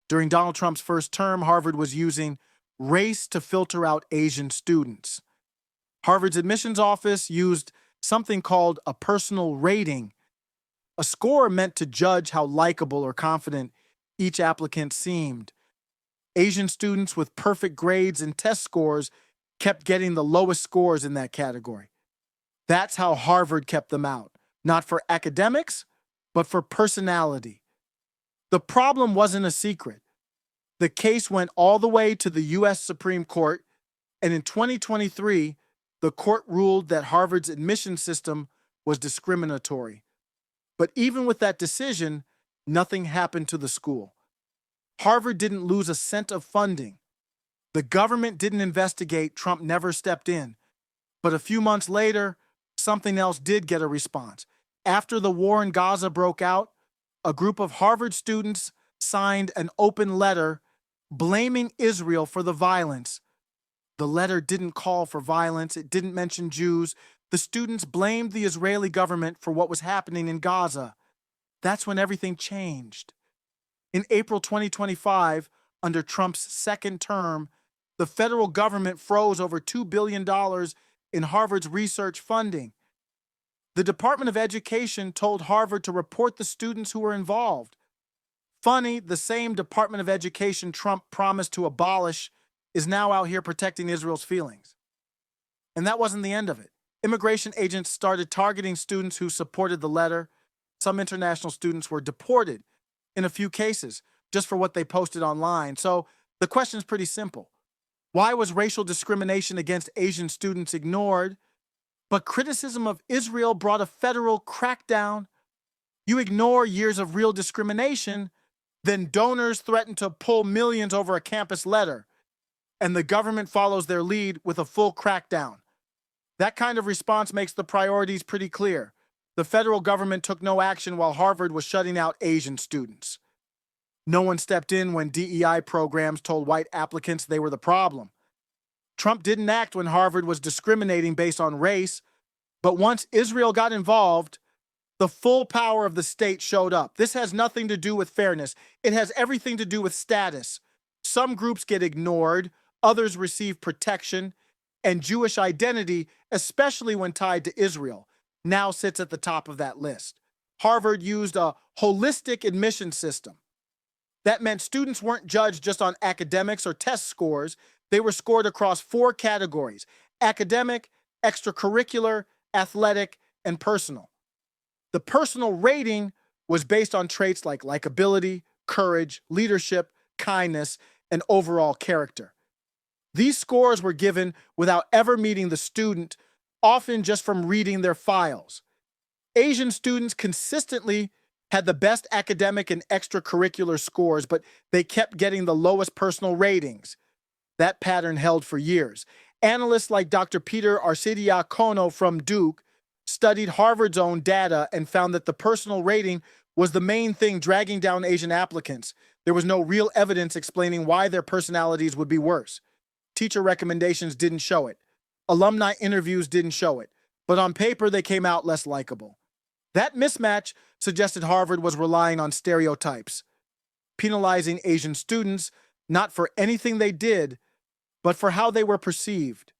During Donald Trump's first term, Harvard was using race to filter out Asian students. Harvard's admissions office used something called a personal rating, a score meant to judge how likable or confident each applicant seemed. Asian students with perfect grades and test scores kept getting the lowest scores in that category. That's how Harvard kept them out, not for academics, but for personality. The problem wasn't a secret. The case went all the way to the U.S. Supreme Court, and in 2023, the court ruled that Harvard's admission system was discriminatory. But even with that decision, nothing happened to the school. Harvard didn't lose a cent of funding. The government didn't investigate, Trump never stepped in. But a few months later, something else did get a response. After the war in Gaza broke out, a group of Harvard students signed an open letter blaming Israel for the violence. The letter didn't call for violence. It didn't mention Jews. The students blamed the Israeli government for what was happening in Gaza. That's when everything changed. In April 2025, under Trump's second term, the federal government froze over $2 billion in Harvard's research funding. The Department of Education told Harvard to report the students who were involved. Funny, the same Department of Education Trump promised to abolish is now out here protecting Israel's feelings. And that wasn't the end of it. Immigration agents started targeting students who supported the letter. Some international students were deported in a few cases just for what they posted online. So the question's pretty simple. Why was racial discrimination against Asian students ignored, but criticism of Israel brought a federal crackdown? You ignore years of real discrimination, then donors threaten to pull millions over a campus letter, and the government follows their lead with a full crackdown. That kind of response makes the priorities pretty clear. The federal government took no action while Harvard was shutting out Asian students. No one stepped in when DEI programs told white applicants they were the problem. Trump didn't act when Harvard was discriminating based on race, but once Israel got involved, the full power of the state showed up. This has nothing to do with fairness. It has everything to do with status. Some groups get ignored, others receive protection, and Jewish identity, especially when tied to Israel, now sits at the top of that list. Harvard used a holistic admission system. That meant students weren't judged just on academics or test scores. They were scored across 4 categories: academic, extracurricular, athletic, and personal. The personal rating was based on traits like likability, courage, leadership, kindness, and overall character. These scores were given without ever meeting the student, often just from reading their files. Asian students consistently had the best academic and extracurricular scores, but they kept getting the lowest personal ratings. That pattern held for years. Analysts like Dr. Peter Arcidiacono from Duke studied Harvard's own data and found that the personal rating was the main thing dragging down Asian applicants. There was no real evidence explaining why their personalities would be worse. Teacher recommendations didn't show it. Alumni interviews didn't show it. But on paper, they came out less likable. That mismatch suggested Harvard was relying on stereotypes, penalizing Asian students not for anything they did, but for how they were perceived.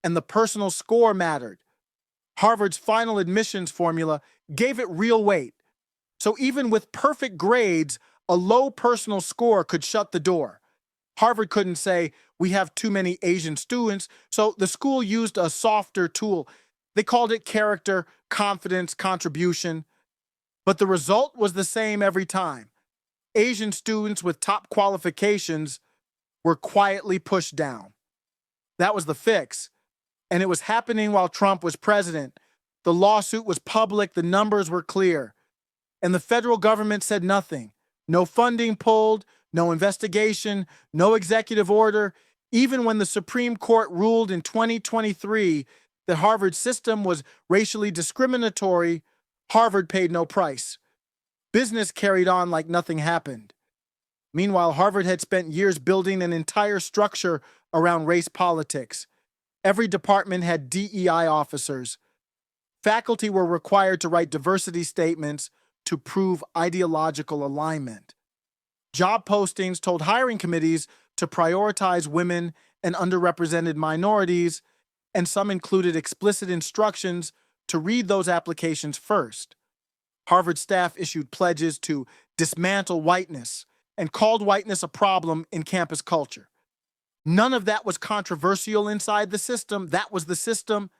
And the personal score mattered. Harvard's final admissions formula gave it real weight. So even with perfect grades, a low personal score could shut the door. Harvard couldn't say, we have too many Asian students, so the school used a softer tool. They called it character, confidence, contribution. But the result was the same every time. Asian students with top qualifications were quietly pushed down. That was the fix. And it was happening while Trump was president. The lawsuit was public, the numbers were clear. And the federal government said nothing. No funding pulled, no investigation, no executive order. Even when the Supreme Court ruled in 2023 that Harvard's system was racially discriminatory, Harvard paid no price. Business carried on like nothing happened. Meanwhile, Harvard had spent years building an entire structure around race politics. Every department had DEI officers. Faculty were required to write diversity statements to prove ideological alignment. Job postings told hiring committees to prioritize women and underrepresented minorities, and some included explicit instructions to read those applications first. Harvard staff issued pledges to dismantle whiteness and called whiteness a problem in campus culture. None of that was controversial inside the system. That was the system.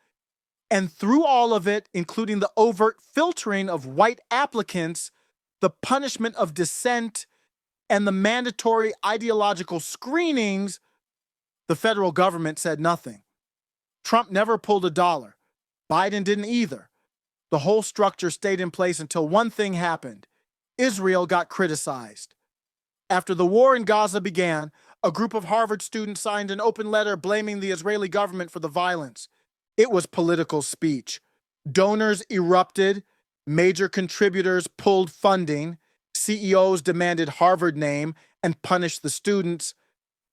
And through all of it, including the overt filtering of white applicants, the punishment of dissent, and the mandatory ideological screenings, the federal government said nothing. Trump never pulled a dollar. Biden didn't either. The whole structure stayed in place until one thing happened. Israel got criticized. After the war in Gaza began, a group of Harvard students signed an open letter blaming the Israeli government for the violence. It was political speech. Donors erupted, major contributors pulled funding, CEOs demanded Harvard name and punished the students.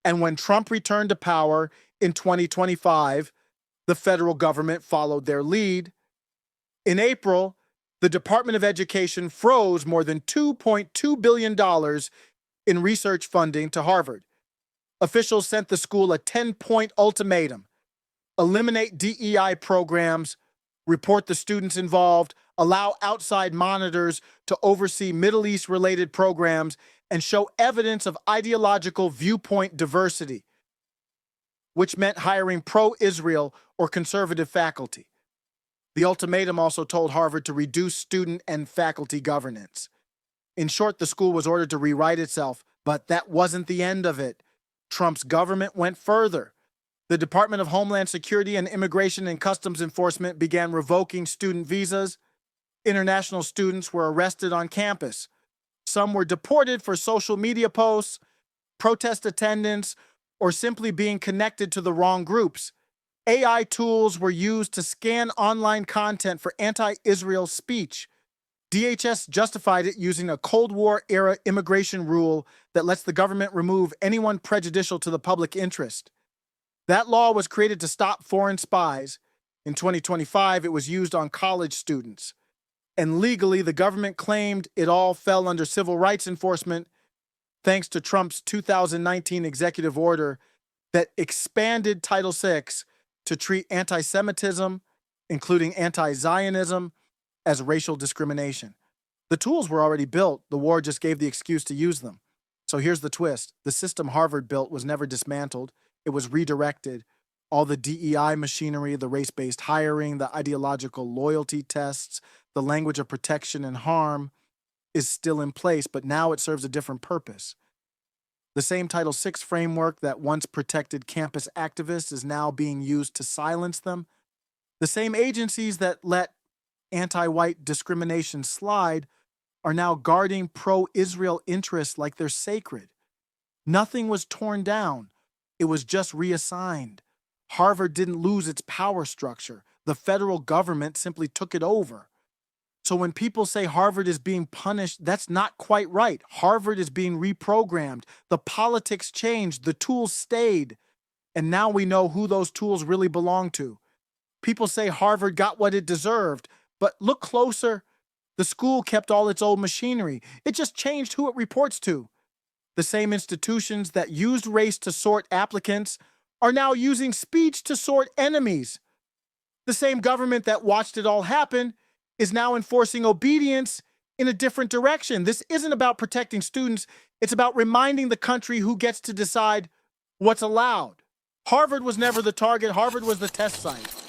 And when Trump returned to power in 2025, the federal government followed their lead. In April, the Department of Education froze more than $2.2 billion in research funding to Harvard. Officials sent the school a 10-point ultimatum: eliminate DEI programs, report the students involved, allow outside monitors to oversee Middle East-related programs, and show evidence of ideological viewpoint diversity, which meant hiring pro-Israel or conservative faculty. The ultimatum also told Harvard to reduce student and faculty governance. In short, the school was ordered to rewrite itself, but that wasn't the end of it. Trump's government went further. The Department of Homeland Security and Immigration and Customs Enforcement began revoking student visas. International students were arrested on campus. Some were deported for social media posts, protest attendance, or simply being connected to the wrong groups. AI tools were used to scan online content for anti-Israel speech. DHS justified it using a Cold War-era immigration rule that lets the government remove anyone prejudicial to the public interest. That law was created to stop foreign spies. In 2025, it was used on college students. And legally, the government claimed it all fell under civil rights enforcement, thanks to Trump's 2019 executive order that expanded Title VI to treat anti-Semitism, including anti-Zionism, as racial discrimination. The tools were already built. The war just gave the excuse to use them. So here's the twist. The system Harvard built was never dismantled. It was redirected. All the DEI machinery, the race-based hiring, the ideological loyalty tests, the language of protection and harm is still in place, but now it serves a different purpose. The same Title VI framework that once protected campus activists is now being used to silence them. The same agencies that let anti-white discrimination slide are now guarding pro-Israel interests like they're sacred. Nothing was torn down. It was just reassigned. Harvard didn't lose its power structure. The federal government simply took it over. So when people say Harvard is being punished, that's not quite right. Harvard is being reprogrammed. The politics changed. The tools stayed. And now we know who those tools really belong to. People say Harvard got what it deserved, but look closer. The school kept all its old machinery. It just changed who it reports to. The same institutions that used race to sort applicants are now using speech to sort enemies. The same government that watched it all happen is now enforcing obedience in a different direction. This isn't about protecting students. It's about reminding the country who gets to decide what's allowed. Harvard was never the target. Harvard was the test site.